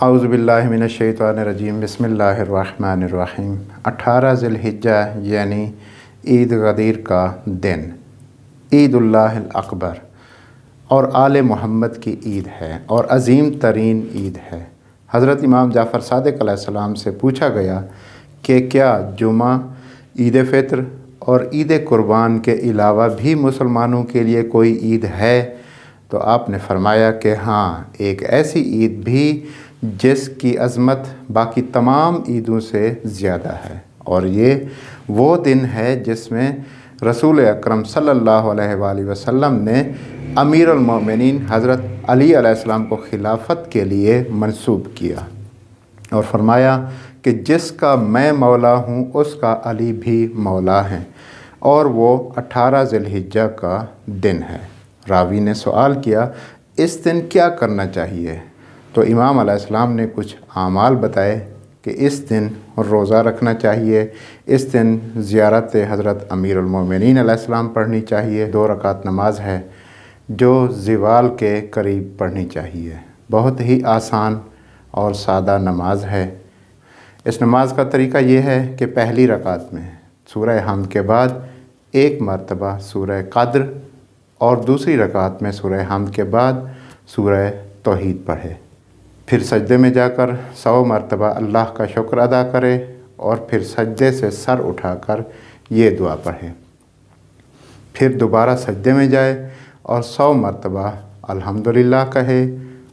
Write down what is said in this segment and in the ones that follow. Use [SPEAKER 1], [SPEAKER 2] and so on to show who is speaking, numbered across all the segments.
[SPEAKER 1] اعوذ باللہ من الشیطان الرجیم بسم اللہ الرحمن الرحیم 18 ذی الحجہ یعنی عید غدیر کا دن عید اللہ الاکبر اور آل محمد کی عید ہے اور عظیم ترین عید ہے۔ حضرت امام جعفر صادق علیہ السلام سے پوچھا گیا کہ کیا جمعہ، عید فطر اور عید قربان کے علاوہ بھی مسلمانوں کے لیے کوئی عید ہے؟ تو آپ نے فرمایا کہ ہاں، ایک ایسی عید بھی جس کی عظمت باقی تمام عیدوں سے زیادہ ہے، اور یہ وہ دن ہے جس میں رسول اکرم صلی اللہ علیہ وآلہ وسلم نے امیر المومنین حضرت علی علیہ السلام کو خلافت کے لیے منصوب کیا اور فرمایا کہ جس کا میں مولا ہوں اس کا علی بھی مولا ہیں، اور وہ 18 ذی الحجہ کا دن ہے۔ راوی نے سوال کیا، اس دن کیا کرنا چاہیے؟ تو امام علیہ السلام نے کچھ اعمال بتائے کہ اس دن روزہ رکھنا چاہیے، اس دن زیارت حضرت امیر المومنین علیہ السلام پڑھنی چاہیے، 2 رکعت نماز ہے جو زوال کے قریب پڑھنی چاہیے۔ بہت ہی آسان اور سادہ نماز ہے۔ اس نماز کا طریقہ یہ ہے کہ پہلی رکعت میں سورہ حمد کے بعد 1 مرتبہ سورہ قدر اور دوسری رکعت میں سورہ حمد کے بعد سورہ توحید پڑھے، پھر سجدے میں جا کر 100 مرتبہ اللہ کا شکر ادا کرے اور پھر سجدے سے سر اٹھا کر یہ دعا پڑھے، پھر دوبارہ سجدے میں جائے اور 100 مرتبہ الحمدللہ کہے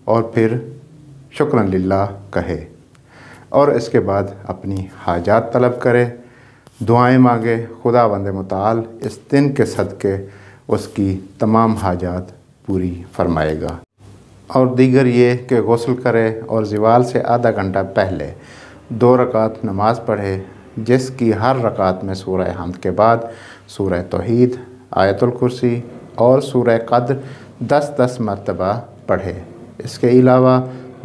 [SPEAKER 1] اور پھر شکرا للہ کہے، اور اس کے بعد اپنی حاجات طلب کرے، دعائیں مانگے۔ خداوند متعال اس دن کے صدقے اس کی تمام حاجات پوری فرمائے گا۔ اور دیگر یہ کہ غسل کرے اور زوال سے آدھا گھنٹہ پہلے 2 رکعت نماز پڑھے، جس کی ہر رکعت میں سورہ حمد کے بعد سورہ توحید، آیت الکرسی اور سورہ قدر 10 مرتبہ پڑھے۔ اس کے علاوہ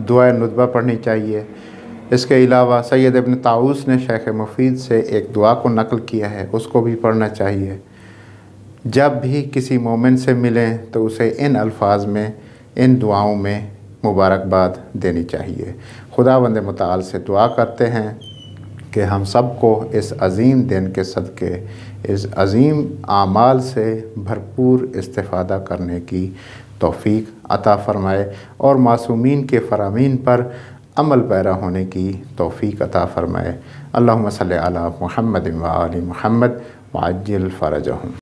[SPEAKER 1] دعائے ندبہ پڑھنی چاہیے۔ اس کے علاوہ سید ابن طاؤس نے شیخ مفید سے ایک دعا کو نقل کیا ہے، اس کو بھی پڑھنا چاہیے۔ جب بھی کسی مومن سے ملیں تو اسے ان الفاظ میں، ان دعاؤں میں مبارکباد دینی چاہیے۔ خداوند متعال سے دعا کرتے ہیں کہ ہم سب کو اس عظیم دن کے صدقے اس عظیم اعمال سے بھرپور استفادہ کرنے کی توفیق عطا فرمائے اور معصومین کے فرامین پر عمل پیرا ہونے کی توفیق عطا فرمائے۔ اللہم صلی علی محمد و آل محمد وعجل فرجہم۔